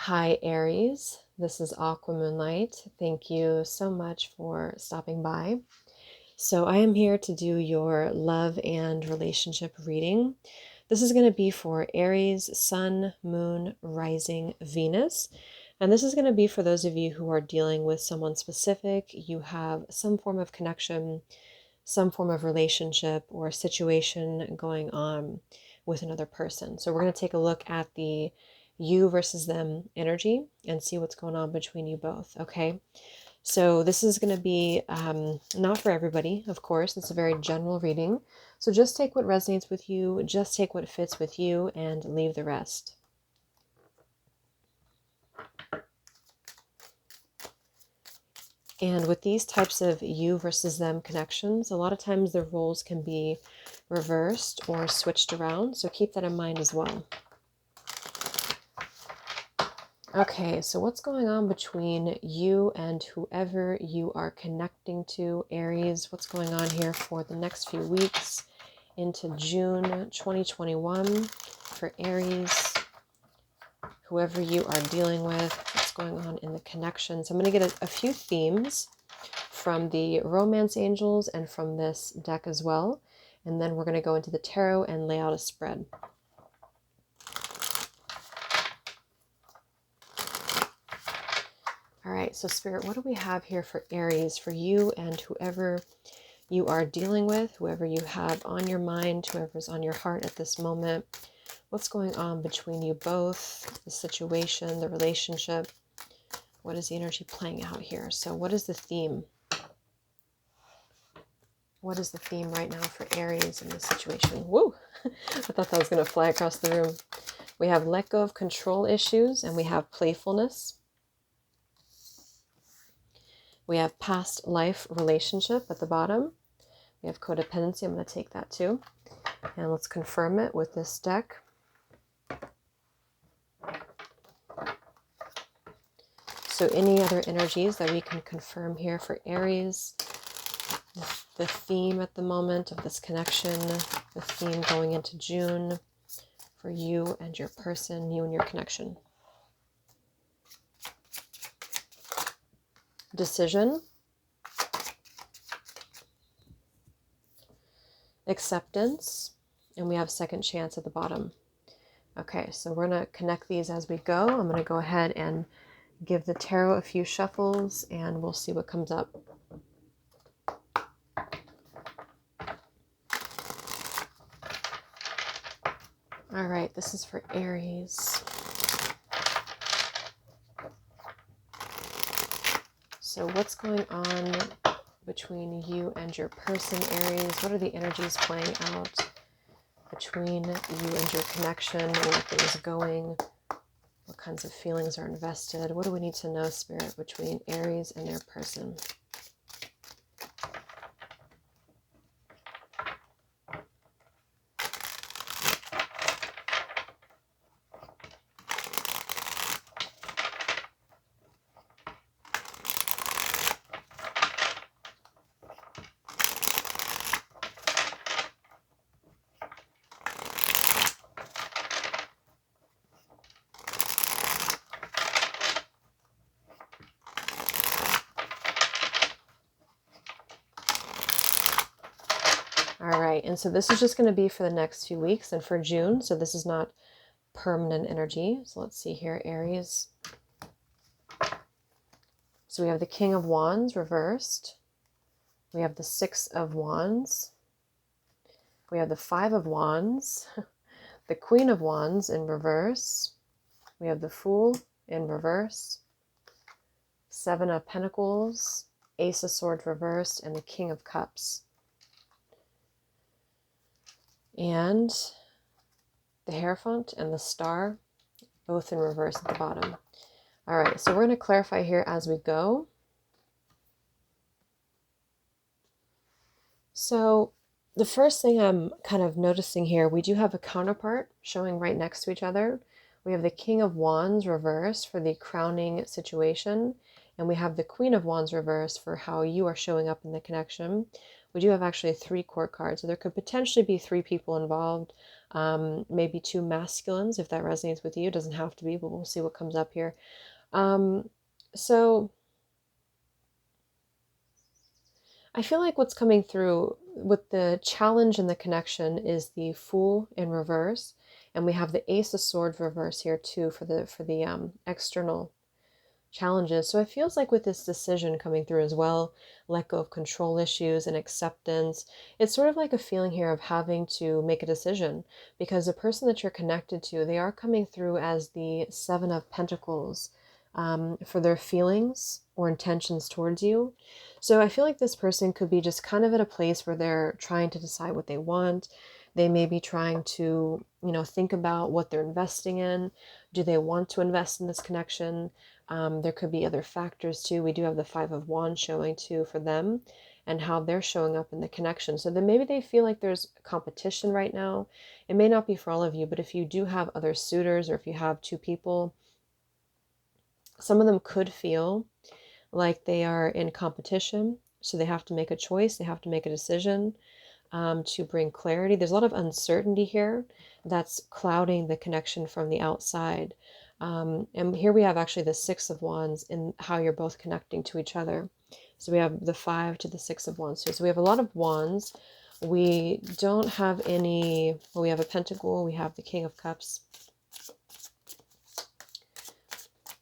Hi, Aries. This is Aqua Moonlight. Thank you so much for stopping by. So, I am here to do your love and relationship reading. This is going to be for Aries, Sun, Moon, Rising, Venus. And this is going to be for those of you who are dealing with someone specific. You have some form of connection, some form of relationship or situation going on with another person. So, we're going to take a look at the you versus them energy and see what's going on between you both. Okay. So this is going to be not for everybody, of course. It's a very general reading. So just take what resonates with you, just take what fits with you, and leave the rest. And with these types of you versus them connections, a lot of times the roles can be reversed or switched around. So keep that in mind as well. Okay, so what's going on between you and whoever you are connecting to, Aries? What's going on here for the next few weeks into June 2021 for Aries? Whoever you are dealing with, what's going on in the connections? I'm going to get a few themes from the romance angels and from this deck as well. And then we're going to go into the tarot and lay out a spread. All right, so Spirit, what do we have here for Aries, for you and whoever you are dealing with, whoever you have on your mind, whoever's on your heart at this moment? What's going on between you both, the situation, the relationship? What is the energy playing out here? So what is the theme? What is the theme right now for Aries in this situation? Woo! I thought that was going to fly across the room. We have let go of control issues and we have playfulness. We have past life relationship at the bottom. We have codependency. I'm going to take that too. And let's confirm it with this deck. So any other energies that we can confirm here for Aries? The theme at the moment of this connection, the theme going into June for you and your person, you and your connection. Decision. Acceptance. And we have second chance at the bottom. Okay, so we're going to connect these as we go. I'm going to go ahead and give the tarot a few shuffles and we'll see what comes up. All right, this is for Aries. So what's going on between you and your person, Aries? What are the energies playing out between you and your connection? Where are things going? What kinds of feelings are invested? What do we need to know, Spirit, between Aries and their person? All right, and so this is just going to be for the next few weeks and for June, so this is not permanent energy. So let's see here, Aries. So we have the King of Wands reversed. We have the Six of Wands. We have the Five of Wands. The Queen of Wands in reverse. We have the Fool in reverse. Seven of Pentacles. Ace of Swords reversed. And the King of Cups. And the Hierophant and the Star, both in reverse at the bottom. All right, so we're going to clarify here as we go. So the first thing I'm kind of noticing here, we do have a counterpart showing right next to each other. We have the King of Wands reverse for the crowning situation. And we have the Queen of Wands reverse for how you are showing up in the connection. We do have actually 3 court cards, so there could potentially be 3 people involved. maybe two masculines, if that resonates with you. It doesn't have to be, but we'll see what comes up here. So I feel like what's coming through with the challenge and the connection is the Fool in reverse, and we have the Ace of Swords reverse here too for the external challenges. So it feels like with this decision coming through as well, let go of control issues and acceptance, it's sort of like a feeling here of having to make a decision, because the person that you're connected to, they are coming through as the Seven of Pentacles, for their feelings or intentions towards you. So I feel like this person could be just kind of at a place where they're trying to decide what they want. They may be trying to, think about what they're investing in. Do they want to invest in this connection? There could be other factors too. We do have the Five of Wands showing too for them and how they're showing up in the connection. So then maybe they feel like there's competition right now. It may not be for all of you, but if you do have other suitors or if you have two people, some of them could feel like they are in competition. So they have to make a choice. They have to make a decision to bring clarity. There's a lot of uncertainty here that's clouding the connection from the outside. And here we have actually the Six of Wands in how you're both connecting to each other. So we have the Five to the Six of Wands here. So we have a lot of wands. We don't have any, well, we have a Pentacle, we have the King of Cups.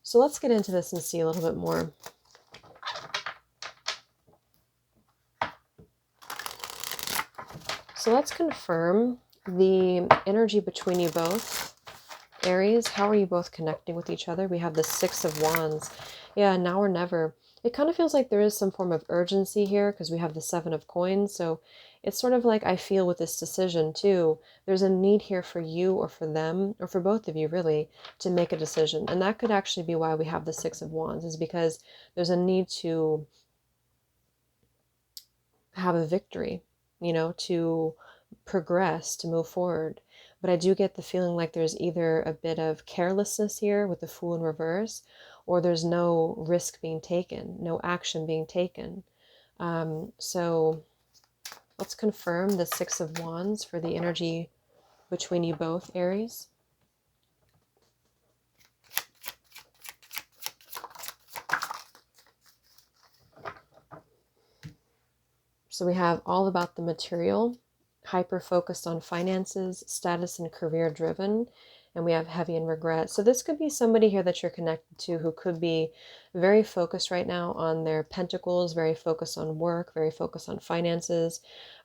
So let's get into this and see a little bit more. So let's confirm the energy between you both. Aries, how are you both connecting with each other? We have the Six of Wands. Yeah, now or never. It kind of feels like there is some form of urgency here because we have the Seven of Coins. So it's sort of like I feel with this decision too, there's a need here for you or for them or for both of you really to make a decision. And that could actually be why we have the Six of Wands, is because there's a need to have a victory, to progress, to move forward. But I do get the feeling like there's either a bit of carelessness here with the Fool in reverse, or there's no risk being taken, no action being taken. So let's confirm the Six of Wands for the energy between you both, Aries. So we have all about the material, hyper focused on finances, status and career driven, and we have heavy and regret. So this could be somebody here that you're connected to who could be very focused right now on their pentacles, very focused on work, very focused on finances.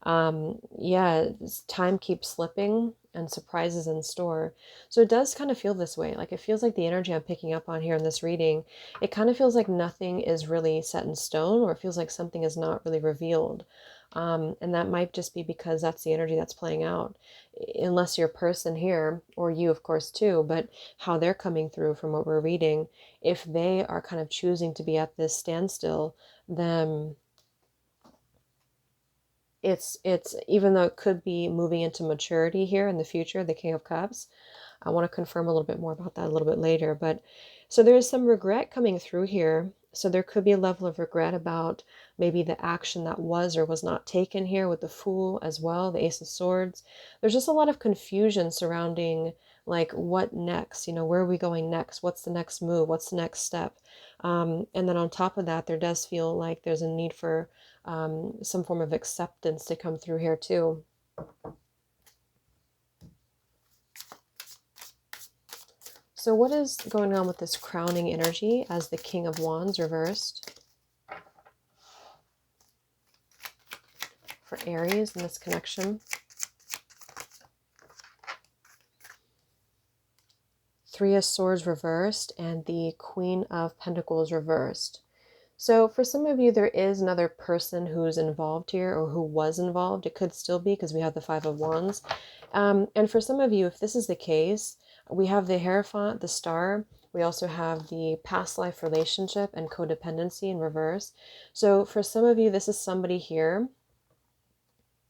Yeah, time keeps slipping and surprises in store. So it does kind of feel this way. Like it feels like the energy I'm picking up on here in this reading, it kind of feels like nothing is really set in stone, or it feels like something is not really revealed. And that might just be because that's the energy that's playing out. Unless your person here, or you of course too, but how they're coming through from what we're reading, if they are kind of choosing to be at this standstill, then it's even though it could be moving into maturity here in the future, the King of Cups. I want to confirm a little bit more about that a little bit later. But so there is some regret coming through here. So there could be a level of regret about maybe the action that was or was not taken here with the Fool as well, the Ace of Swords. There's just a lot of confusion surrounding like what next, where are we going next? What's the next move? What's the next step? And then on top of that, there does feel like there's a need for some form of acceptance to come through here too. So what is going on with this crowning energy as the King of Wands reversed for Aries in this connection? Three of Swords reversed and the Queen of Pentacles reversed. So for some of you, there is another person who's involved here or who was involved. It could still be because we have the Five of Wands. And for some of you, if this is the case, we have the Hierophant, the Star. We also have the past life relationship and codependency in reverse. So for some of you, this is somebody here,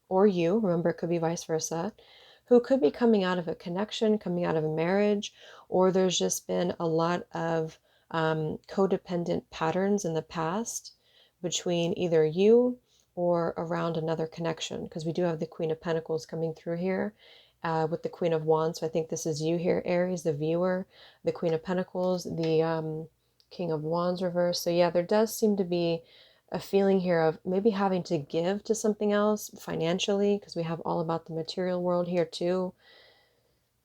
or you, remember it could be vice versa, who could be coming out of a connection, coming out of a marriage, or there's just been a lot of codependent patterns in the past between either you or around another connection, because we do have the Queen of Pentacles coming through here, with the Queen of Wands. So I think this is you here, Aries, the viewer, the Queen of Pentacles, the King of Wands reverse. So yeah, there does seem to be a feeling here of maybe having to give to something else financially, because we have all about the material world here too.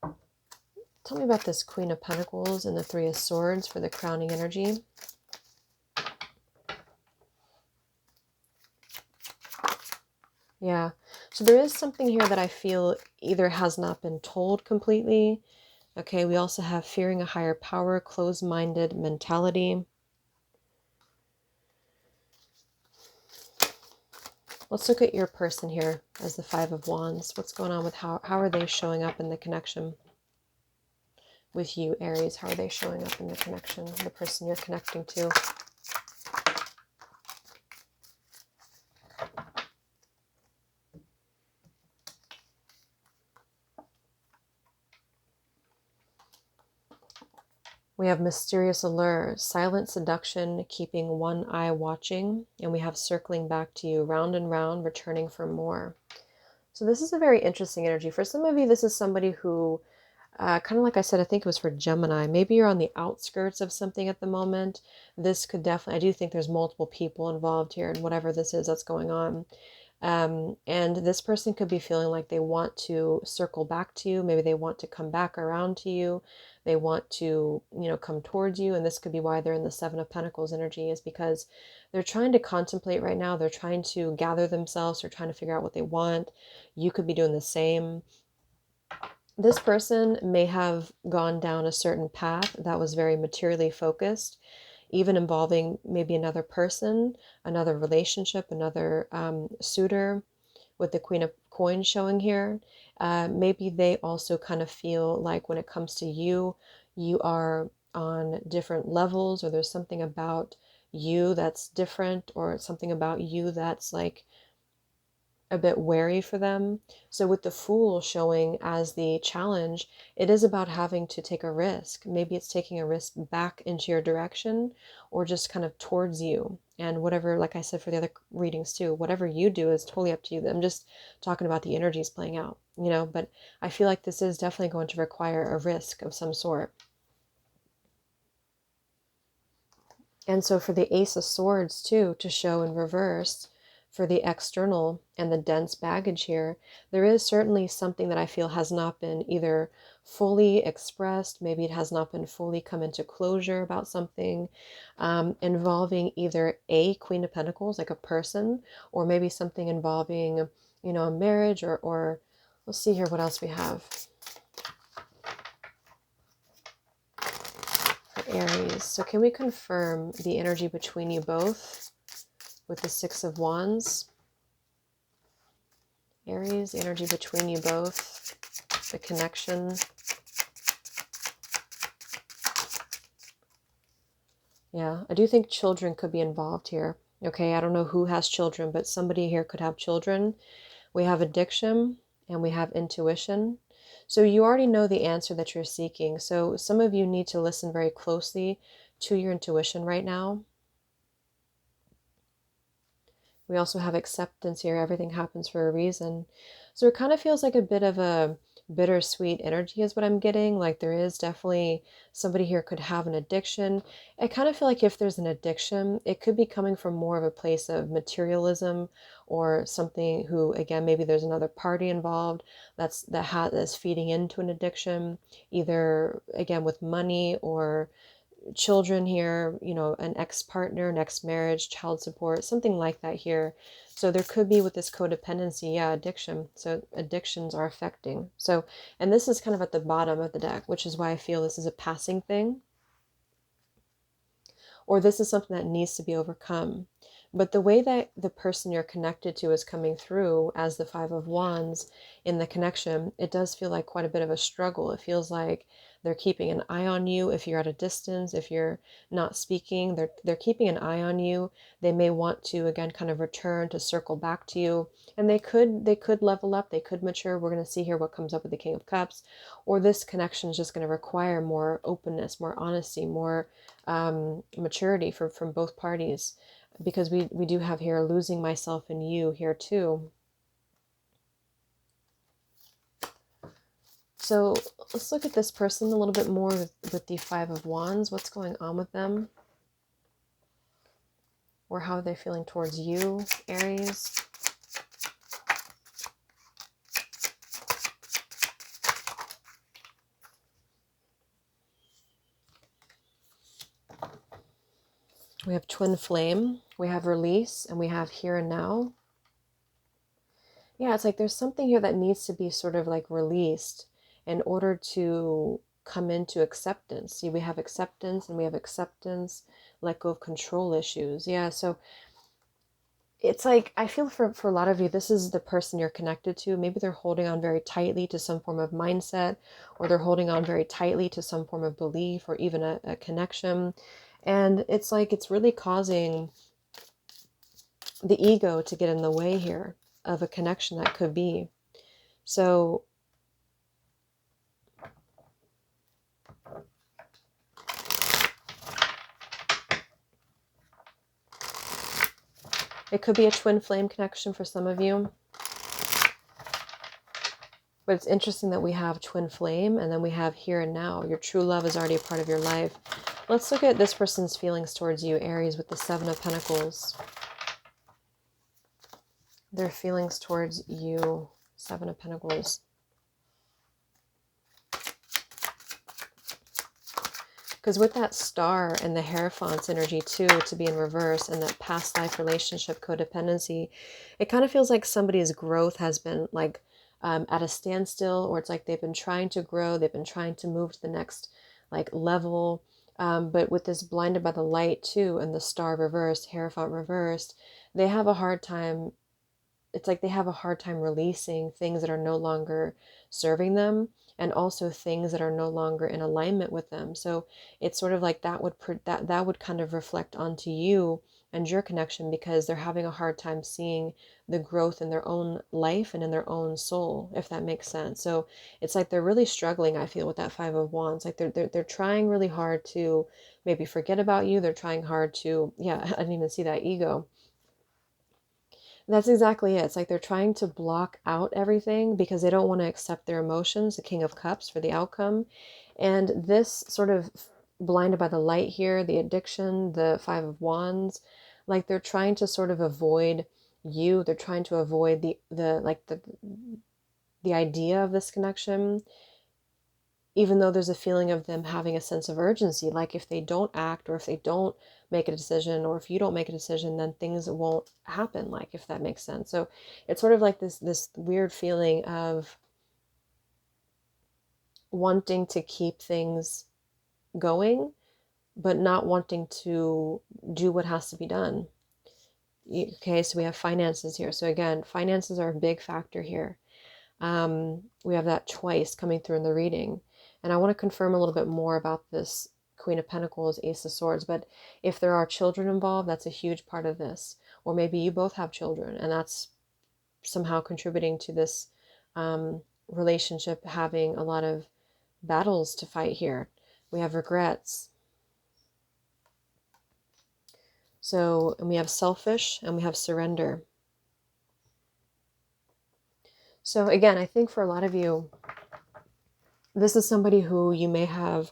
Tell me about this Queen of Pentacles and the Three of Swords for the crowning energy. Yeah, so there is something here that I feel either has not been told completely. Okay, we also have fearing a higher power, closed-minded mentality. Let's look at your person here as the Five of Wands. What's going on with how are they showing up in the connection with you, Aries? How are they showing up in the connection, the person you're connecting to? We have mysterious allure, silent seduction, keeping one eye watching, and we have circling back to you, round and round, returning for more. So this is a very interesting energy. For some of you, this is somebody who, kind of like I said, I think it was for Gemini, maybe you're on the outskirts of something at the moment. This could definitely, I do think there's multiple people involved here in whatever this is that's going on. And this person could be feeling like they want to circle back to you. Maybe they want to come back around to you. They want to, come towards you. And this could be why they're in the Seven of Pentacles energy, is because they're trying to contemplate right now. They're trying to gather themselves. They're trying to figure out what they want. You could be doing the same. This person may have gone down a certain path that was very materially focused, even involving maybe another person, another relationship, another suitor, with the Queen of Coins showing here. Maybe they also kind of feel like when it comes to you, you are on different levels, or there's something about you that's different, or something about you that's like a bit wary for them. So with the Fool showing as the challenge, it is about having to take a risk. Maybe it's taking a risk back into your direction, or just kind of towards you. And whatever, like I said for the other readings too, whatever you do is totally up to you. I'm just talking about the energies playing out, but I feel like this is definitely going to require a risk of some sort. And so for the Ace of Swords too, to show in reverse, for the external and the dense baggage here, there is certainly something that I feel has not been either fully expressed, maybe it has not been fully come into closure about something, involving either a Queen of Pentacles, like a person, or maybe something involving, a marriage, or let's see here what else we have. Aries. So can we confirm the energy between you both with the Six of Wands? Aries, the energy between you both, the connection. Yeah, I do think children could be involved here. Okay, I don't know who has children, but somebody here could have children. We have addiction and we have intuition. So you already know the answer that you're seeking. So some of you need to listen very closely to your intuition right now. We also have acceptance here. Everything happens for a reason. So it kind of feels like a bit of a bittersweet energy is what I'm getting. Like there is definitely somebody here could have an addiction. I kind of feel like if there's an addiction, it could be coming from more of a place of materialism, or something who, again, maybe there's another party involved that's feeding into an addiction, either again with money or children here, an ex-partner, an ex-marriage, child support, something like that here. So there could be with this codependency, yeah, addiction. So addictions are affecting. So, and this is kind of at the bottom of the deck, which is why I feel this is a passing thing, or this is something that needs to be overcome. But the way that the person you're connected to is coming through as the Five of Wands in the connection, it does feel like quite a bit of a struggle. It feels like they're keeping an eye on you if you're at a distance, if you're not speaking, they're keeping an eye on you. They may want to, again, kind of return to circle back to you. And they could level up, they could mature. We're going to see here what comes up with the King of Cups. Or this connection is just going to require more openness, more honesty, more maturity from both parties, because we do have here losing myself in you here too. So let's look at this person a little bit more with the Five of Wands. What's going on with them? Or how are they feeling towards you, Aries? We have twin flame, we have release, and we have here and now. Yeah, it's like there's something here that needs to be sort of like released in order to come into acceptance. See, we have acceptance and we have acceptance, let go of control issues. Yeah, so it's like, I feel for a lot of you, this is the person you're connected to. Maybe they're holding on very tightly to some form of mindset, or they're holding on very tightly to some form of belief or even a connection. And it's like, it's really causing the ego to get in the way here of a connection that could be. So it could be a twin flame connection for some of you. But it's interesting that we have twin flame and then we have here and now. Your true love is already a part of your life. Let's look at this person's feelings towards you, Aries, with the Seven of Pentacles. Their feelings towards you, Seven of Pentacles. Because with that star and the Hierophant's energy too, to be in reverse, and that past life relationship codependency, it kind of feels like somebody's growth has been like at a standstill, or it's like they've been trying to grow, they've been trying to move to the next like level. But with this blinded by the light too, and the star reversed, Hierophant reversed, they have a hard time. It's like they have a hard time releasing things that are no longer serving them, and also things that are no longer in alignment with them. So it's sort of like that would kind of reflect onto you and your connection, because they're having a hard time seeing the growth in their own life and in their own soul, if that makes sense. So it's like they're really struggling, I feel, with that Five of Wands. Like they're trying really hard to maybe forget about you. They're trying hard to, yeah, I didn't even see that ego. That's exactly it. It's like they're trying to block out everything because they don't want to accept their emotions, the King of Cups, for the outcome. And this sort of blinded by the light here, the addiction, the Five of Wands, like they're trying to sort of avoid you. They're trying to avoid the idea of this connection, even though there's a feeling of them having a sense of urgency. Like if they don't act, or if they don't make a decision, or if you don't make a decision, then things won't happen, like, if that makes sense. So it's sort of like this weird feeling of wanting to keep things going, but not wanting to do what has to be done. Okay, so we have finances here. So again, finances are a big factor here. We have that twice coming through in the reading. And I want to confirm a little bit more about this Queen of Pentacles, Ace of Swords. But if there are children involved, that's a huge part of this. Or maybe you both have children, and that's somehow contributing to this relationship having a lot of battles to fight here. We have regrets. So, and we have selfish, and we have surrender. So again, I think for a lot of you, this is somebody who you may have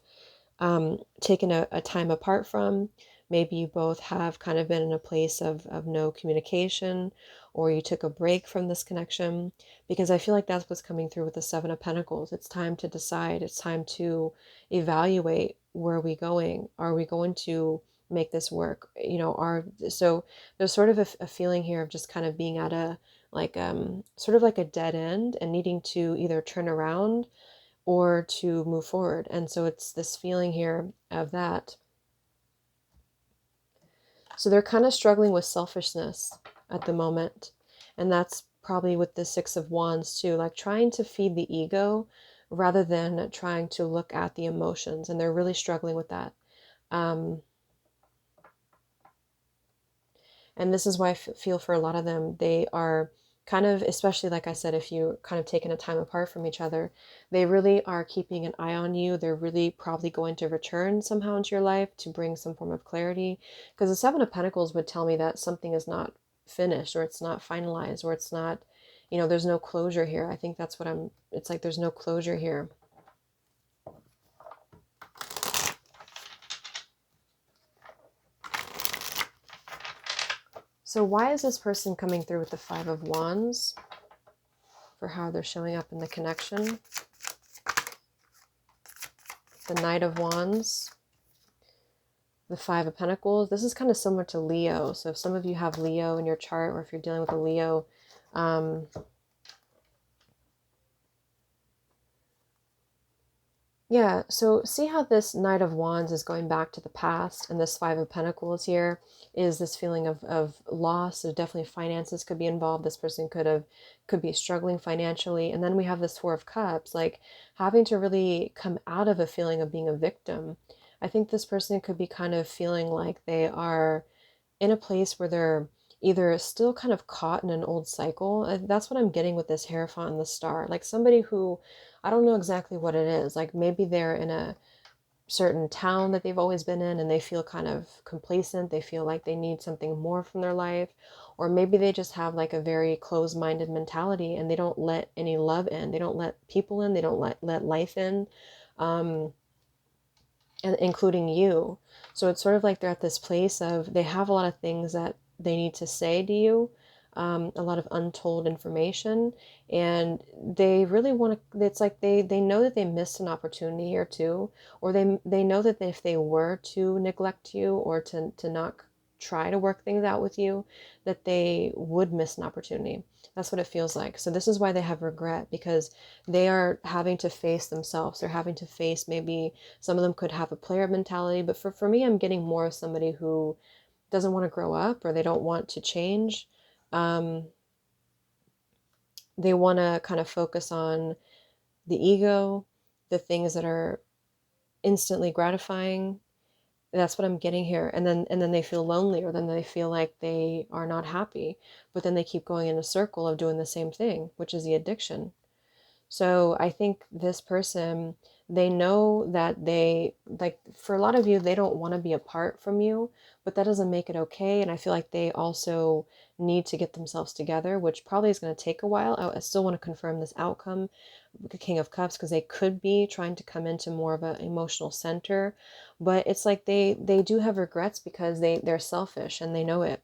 taken a time apart from. Maybe you both have kind of been in a place of no communication, or you took a break from this connection, because I feel like that's what's coming through with the Seven of Pentacles. It's time to decide. It's time to evaluate, where are we going? Are we going to make this work? You know, so there's sort of a feeling here of just kind of being at a sort of like a dead end, and needing to either turn around or to move forward. And so it's this feeling here of that. So they're kind of struggling with selfishness at the moment. And that's probably with the Six of Wands too, like trying to feed the ego rather than trying to look at the emotions. And they're really struggling with that. And this is why I feel for a lot of them, they are kind of, especially like I said, if you kind of taken a time apart from each other, they really are keeping an eye on you. They're really probably going to return somehow into your life to bring some form of clarity. Because the Seven of Pentacles would tell me that something is not finished, or it's not finalized, or it's not, there's no closure here. I think that's what it's like there's no closure here. So why is this person coming through with the Five of Wands for how they're showing up in the connection? The Knight of Wands, the Five of Pentacles. This is kind of similar to Leo. So if some of you have Leo in your chart, or if you're dealing with a Leo, yeah, so see how this Knight of Wands is going back to the past, and this Five of Pentacles here is this feeling of loss. So definitely finances could be involved. This person could be struggling financially. And then we have this Four of Cups, like having to really come out of a feeling of being a victim. I think this person could be kind of feeling like they are in a place where they're either still kind of caught in an old cycle. That's what I'm getting with this Hierophant and the Star. Like somebody who, I don't know exactly what it is. Like maybe they're in a certain town that they've always been in and they feel kind of complacent. They feel like they need something more from their life. Or maybe they just have like a very closed-minded mentality and they don't let any love in. They don't let people in. They don't let life in. And including you. So it's sort of like they're at this place of they have a lot of things that they need to say to you, a lot of untold information, and they really want to. It's like they know that they missed an opportunity here too, or they know that if they were to neglect you or to not try to work things out with you, that they would miss an opportunity. That's what it feels like. So this is why they have regret, because they are having to face themselves. They're having to face, maybe some of them could have a player mentality, but for me, I'm getting more of somebody who doesn't want to grow up or they don't want to change. Um, they want to kind of focus on the ego, the things that are instantly gratifying. That's what I'm getting here. And then they feel lonely, or then they feel like they are not happy, but then they keep going in a circle of doing the same thing, which is the addiction. So I think this person, they know that they, like, for a lot of you, they don't want to be apart from you, but that doesn't make it okay. And I feel like they also need to get themselves together, which probably is going to take a while. I still want to confirm this outcome, the King of Cups, because they could be trying to come into more of an emotional center, but it's like they do have regrets because they're selfish and they know it.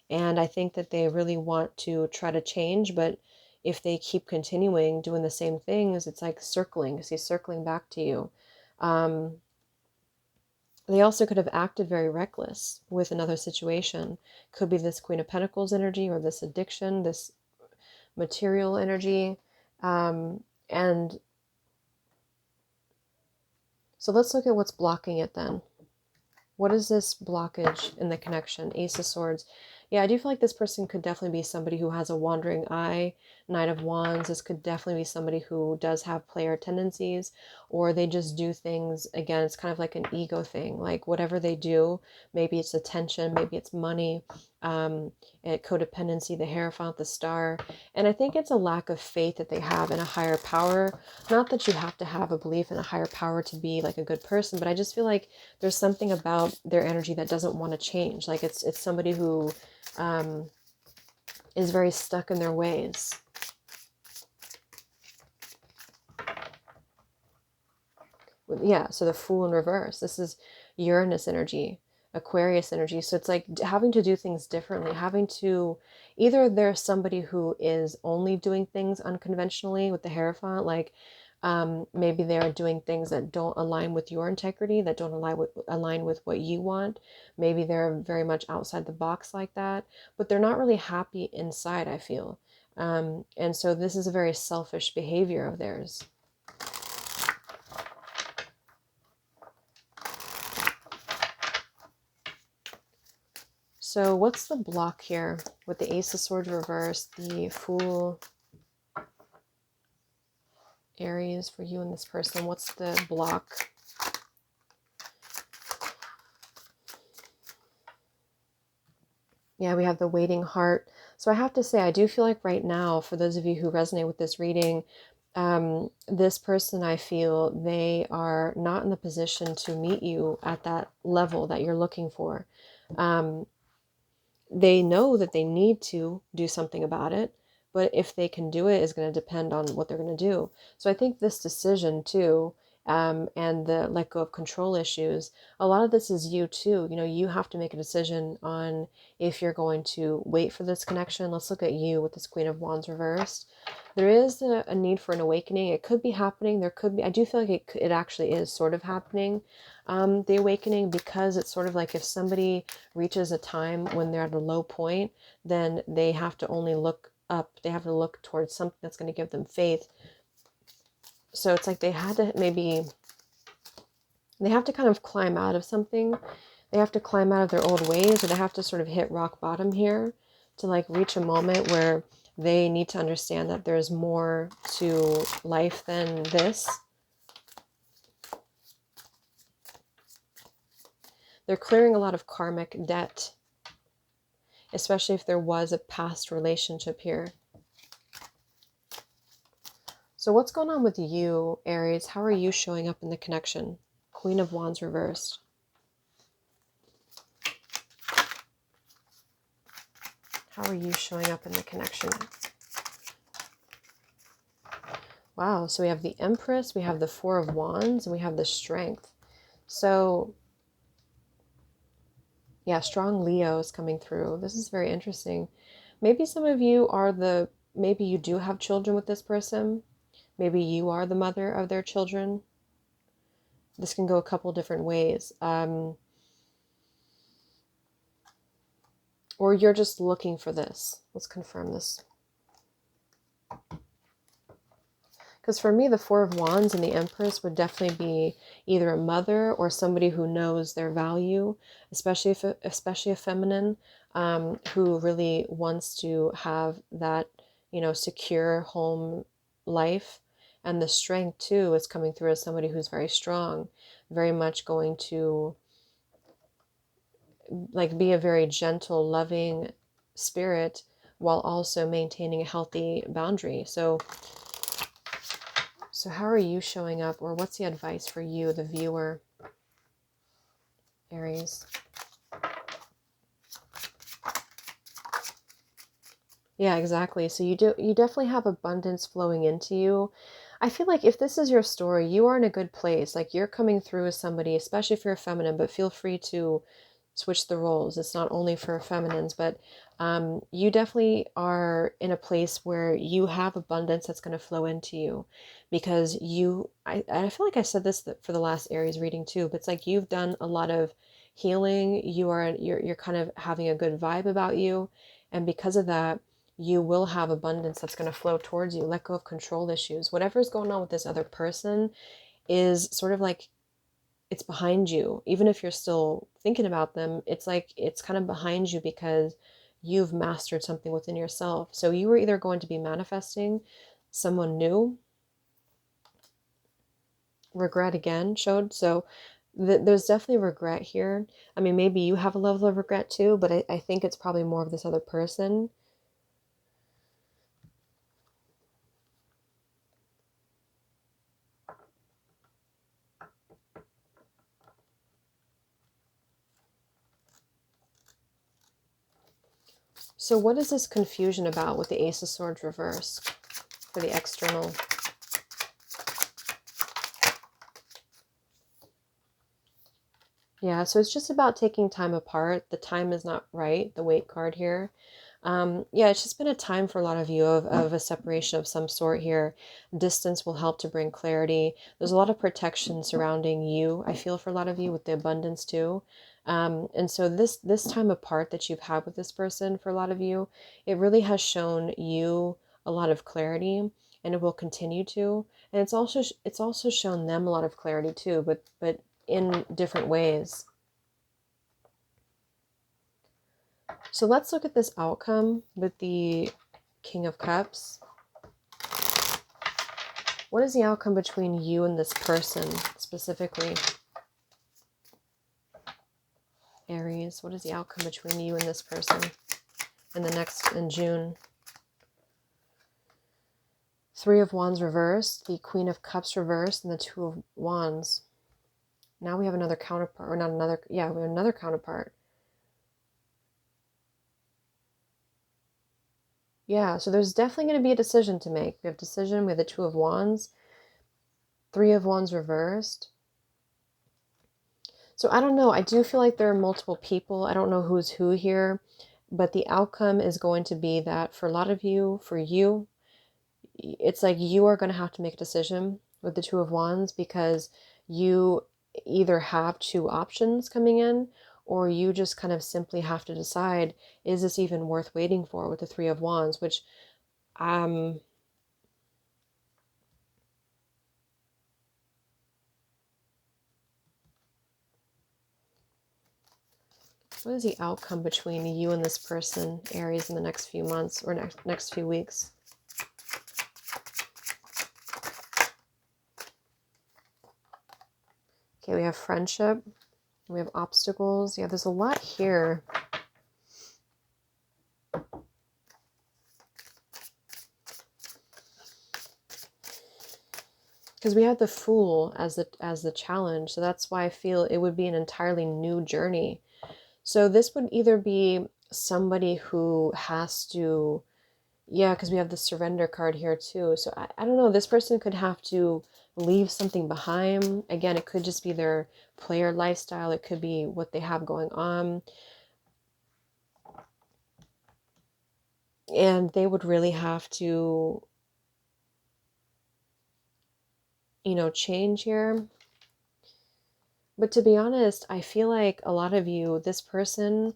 And I think that they really want to try to change, but if they keep continuing doing the same things, it's like circling. See, circling back to you. Um, they also could have acted very reckless with another situation. Could be this Queen of Pentacles energy or this addiction, this material energy. And so let's look at what's blocking it then. What is this blockage in the connection? Ace of Swords. Yeah, I do feel like this person could definitely be somebody who has a wandering eye. Knight of Wands. This could definitely be somebody who does have player tendencies, or they just do things, again, it's kind of like an ego thing. Like whatever they do, maybe it's attention, maybe it's money, codependency, the Hierophant, the Star. And I think it's a lack of faith that they have in a higher power. Not that you have to have a belief in a higher power to be like a good person, but I just feel like there's something about their energy that doesn't want to change. Like it's somebody who is very stuck in their ways. Yeah, so the Fool in reverse. This is Uranus energy, Aquarius energy. So it's like having to do things differently, having to, either there's somebody who is only doing things unconventionally with the Hierophant, like maybe they're doing things that don't align with your integrity, that don't align with what you want. Maybe they're very much outside the box like that, but they're not really happy inside, I feel. And so this is a very selfish behavior of theirs. So what's the block here with the Ace of Swords reversed, the Fool, Aries, for you and this person? What's the block? Yeah, we have the Waiting Heart. So I have to say, I do feel like right now, for those of you who resonate with this reading, this person, I feel they are not in the position to meet you at that level that you're looking for. They know that they need to do something about it, but if they can do it is going to depend on what they're going to do. So I think this decision too, and the let go of control issues. A lot of this is you too. You have to make a decision on if you're going to wait for this connection. Let's look at you with this Queen of Wands reversed. There is a need for an awakening. It could be happening. There could be, I do feel like it actually is sort of happening, the awakening, because it's sort of like if somebody reaches a time when they're at a low point, then they have to only look up. They have to look towards something that's going to give them faith. So it's like they have to kind of climb out of something. They have to climb out of their old ways, or they have to sort of hit rock bottom here to like reach a moment where they need to understand that there's more to life than this. They're clearing a lot of karmic debt, especially if there was a past relationship here. So what's going on with you, Aries? How are you showing up in the connection? Queen of Wands reversed. How are you showing up in the connection? Wow, so we have the Empress, we have the Four of Wands, and we have the Strength. So, yeah, strong Leo is coming through. This is very interesting. Maybe some of you are maybe you do have children with this person. Maybe you are the mother of their children. This can go a couple different ways. Or you're just looking for this. Let's confirm this. Because for me, the Four of Wands and the Empress would definitely be either a mother or somebody who knows their value, especially a feminine, who really wants to have that, secure home life. And the Strength too is coming through as somebody who's very strong, very much going to like be a very gentle, loving spirit while also maintaining a healthy boundary. So how are you showing up, or what's the advice for you, the viewer, Aries? Yeah, exactly. So you definitely have abundance flowing into you. I feel like if this is your story, you are in a good place. Like you're coming through as somebody, especially if you're feminine, but feel free to switch the roles. It's not only for feminines, but you definitely are in a place where you have abundance that's going to flow into you, because I feel like I said this for the last Aries reading too, but it's like you've done a lot of healing. You're kind of having a good vibe about you, and because of that, you will have abundance that's going to flow towards you. Let go of control issues. Whatever's going on with this other person is sort of like it's behind you. Even if you're still thinking about them, it's like it's kind of behind you because you've mastered something within yourself. So you were either going to be manifesting someone new. Regret again showed. So there's definitely regret here. I mean, maybe you have a level of regret too, but I think it's probably more of this other person. So what is this confusion about with the Ace of Swords reversed for the external? Yeah, so it's just about taking time apart. The time is not right, the Weight card here. Yeah, it's just been a time for a lot of you of a separation of some sort here. Distance will help to bring clarity. There's a lot of protection surrounding you, I feel, for a lot of you with the abundance too. And so this time apart that you've had with this person, for a lot of you, it really has shown you a lot of clarity, and it will continue to. And it's also shown them a lot of clarity too, but in different ways. So let's look at this outcome with the King of Cups. What is the outcome between you and this person specifically? Aries, what is the outcome between you and this person in June? Three of Wands reversed, the Queen of Cups reversed, and the Two of Wands. Now we have another counterpart, or not another, yeah, we have another counterpart. Yeah, so there's definitely going to be a decision to make. We have decision, we have the Two of Wands. Three of Wands reversed. So I don't know. I do feel like there are multiple people. I don't know who's who here, but the outcome is going to be that for a lot of you, for you, it's like you are going to have to make a decision with the Two of Wands, because you either have two options coming in, or you just kind of simply have to decide, is this even worth waiting for, with the Three of Wands, which what is the outcome between you and this person, Aries, in the next few months or next few weeks? Okay, we have friendship. We have obstacles. Yeah, there's a lot here. Because we have the Fool as the challenge. So that's why I feel it would be an entirely new journey. So this would either be somebody who has to, yeah, because we have the Surrender card here too. So I don't know, this person could have to leave something behind. Again, it could just be their player lifestyle. It could be what they have going on. And they would really have to, you know, change here. But to be honest, I feel like a lot of you, this person,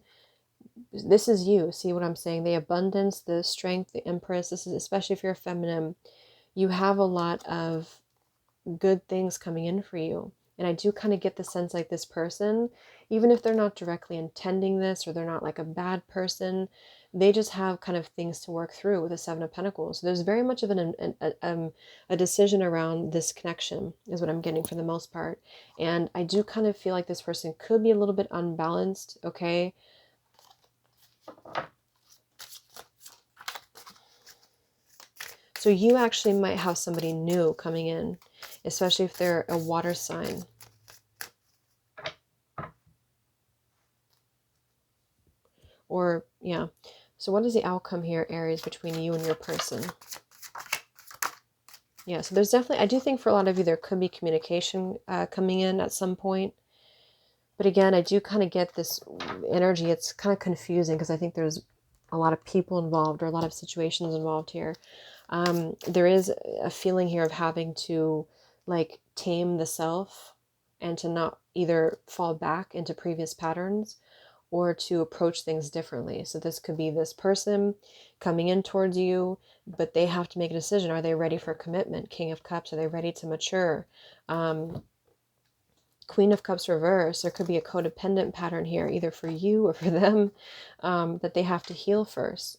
this is you. See what I'm saying? The abundance, the strength, the Empress. This is especially if you're feminine. You have a lot of good things coming in for you. And I do kind of get the sense like this person, even if they're not directly intending this, or they're not like a bad person, they just have kind of things to work through with the Seven of Pentacles. So there's very much of a decision around this connection is what I'm getting for the most part. And I do kind of feel like this person could be a little bit unbalanced, okay? So you actually might have somebody new coming in, especially if they're a water sign. Or, yeah. So what is the outcome here, Aries, between you and your person? Yeah, so there's definitely, I do think for a lot of you, there could be communication coming in at some point. But again, I do kind of get this energy. It's kind of confusing because I think there's a lot of people involved, or a lot of situations involved here. There is a feeling here of having to like tame the self, and to not either fall back into previous patterns, or to approach things differently. So this could be this person coming in towards you, but they have to make a decision. Are they ready for commitment? King of Cups, are they ready to mature? Queen of Cups reverse, there could be a codependent pattern here, either for you or for them, that they have to heal first.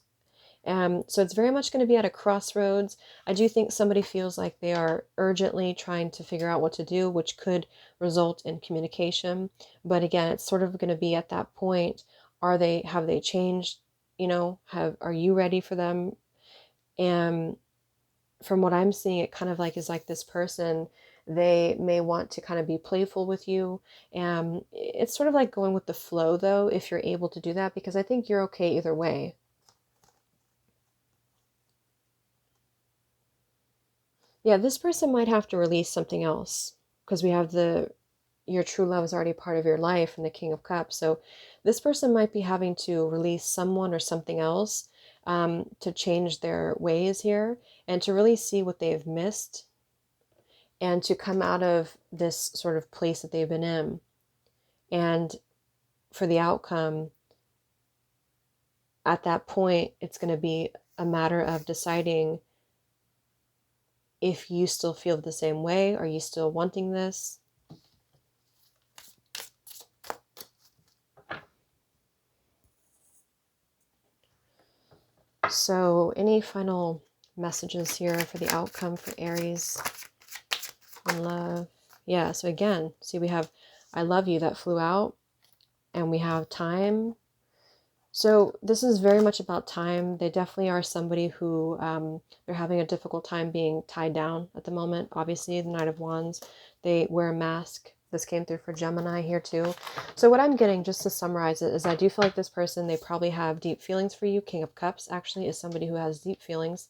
So it's very much going to be at a crossroads. I do think somebody feels like they are urgently trying to figure out what to do, which could result in communication. But again, it's sort of going to be at that point. Have they changed? You know, are you ready for them? And from what I'm seeing, it kind of like is like this person, they may want to kind of be playful with you. And it's sort of like going with the flow though, if you're able to do that, because I think you're okay either way. Yeah, this person might have to release something else, because we have your true love is already part of your life and the King of Cups. So this person might be having to release someone or something else, to change their ways here, and to really see what they've missed, and to come out of this sort of place that they've been in. And for the outcome, at that point, it's going to be a matter of deciding if you still feel the same way. Are you still wanting this? So any final messages here for the outcome for Aries in love? Yeah, so again, see, we have I love you that flew out, and we have time. So this is very much about time. They definitely are somebody who they're having a difficult time being tied down at the moment. Obviously, the Knight of Wands, they wear a mask. This came through for Gemini here too. So what I'm getting, just to summarize it, is I do feel like this person, they probably have deep feelings for you. King of Cups actually is somebody who has deep feelings.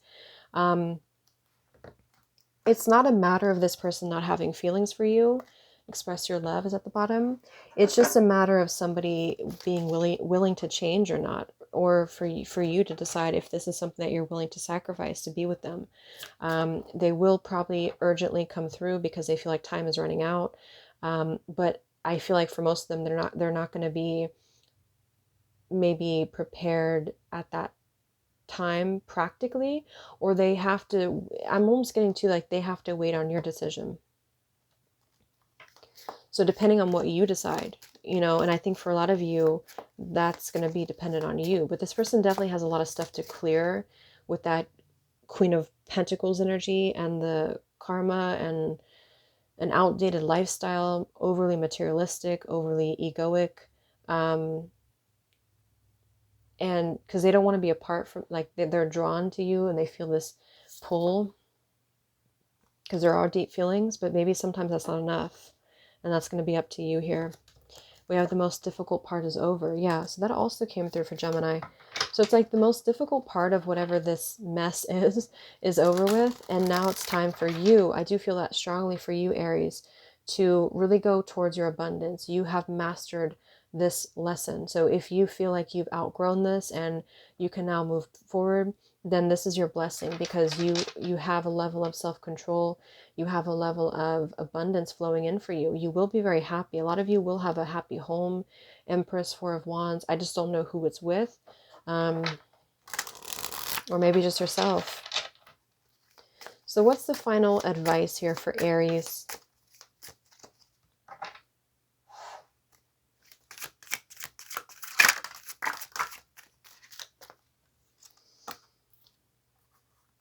it's not a matter of this person not having feelings for you. Express your love is at the bottom. It's just a matter of somebody being willing to change or not, or for you to decide if this is something that you're willing to sacrifice to be with them. They will probably urgently come through because they feel like time is running out. But I feel like for most of them, they're not going to be maybe prepared at that time practically, or they have to, I'm almost getting to like they have to wait on your decision. So depending on what you decide, and I think for a lot of you, that's going to be dependent on you. But this person definitely has a lot of stuff to clear with that Queen of Pentacles energy and the karma and an outdated lifestyle, overly materialistic, overly egoic. And because they don't want to be apart from, like, they're drawn to you and they feel this pull because there are deep feelings, but maybe sometimes that's not enough. And that's going to be up to you here. We have the most difficult part is over. Yeah, so that also came through for Gemini. So it's like the most difficult part of whatever this mess is over with. And now it's time for you. I do feel that strongly for you, Aries, to really go towards your abundance. You have mastered this lesson. So if you feel like you've outgrown this and you can now move forward, then this is your blessing, because you have a level of self-control. You have a level of abundance flowing in for you. You will be very happy. A lot of you will have a happy home. Empress, Four of Wands. I just don't know who it's with. Or maybe just yourself. So what's the final advice here for Aries?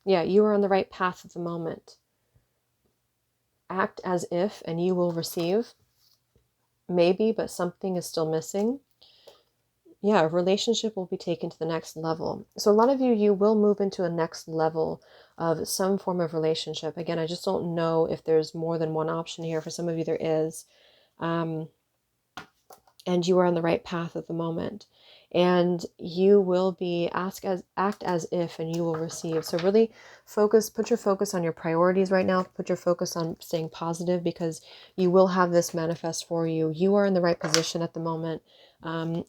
Yeah, you are on the right path at the moment. Act as if and you will receive. Maybe, but something is still missing. Yeah, a relationship will be taken to the next level. So a lot of you will move into a next level of some form of relationship. Again, I just don't know if there's more than one option here. For some of you, there is. And you are on the right path at the moment. And you will be act as if and you will receive. So really put your focus on your priorities right now. Put your focus on staying positive, because you will have this manifest for you. You are in the right position at the moment,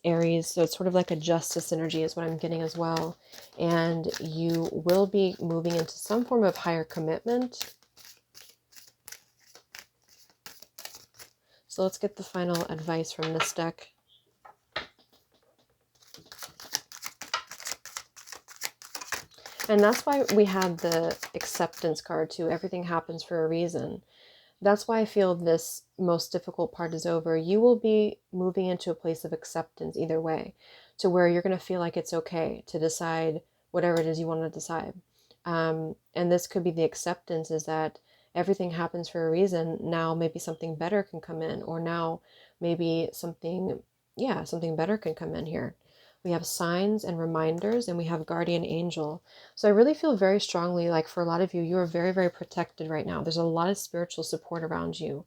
Aries. So it's sort of like a justice energy is what I'm getting as well. And you will be moving into some form of higher commitment. So let's get the final advice from this deck. And that's why we had the acceptance card too. Everything happens for a reason. That's why I feel this most difficult part is over. You will be moving into a place of acceptance either way, to where you're going to feel like it's okay to decide whatever it is you want to decide. And this could be the acceptance, is that everything happens for a reason. Now maybe something better can come in, or now maybe something better can come in here. We have signs and reminders, and we have guardian angel. So I really feel very strongly like for a lot of you, you are very, very protected right now. There's a lot of spiritual support around you.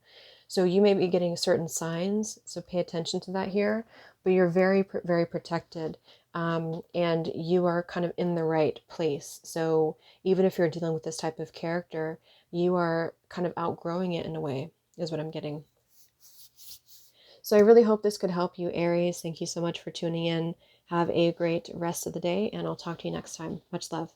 So you may be getting certain signs, so pay attention to that here, but you're very, very protected. And you are kind of in the right place. So even if you're dealing with this type of character, you are kind of outgrowing it in a way, is what I'm getting. So I really hope this could help you, Aries. Thank you so much for tuning in. Have a great rest of the day, and I'll talk to you next time. Much love.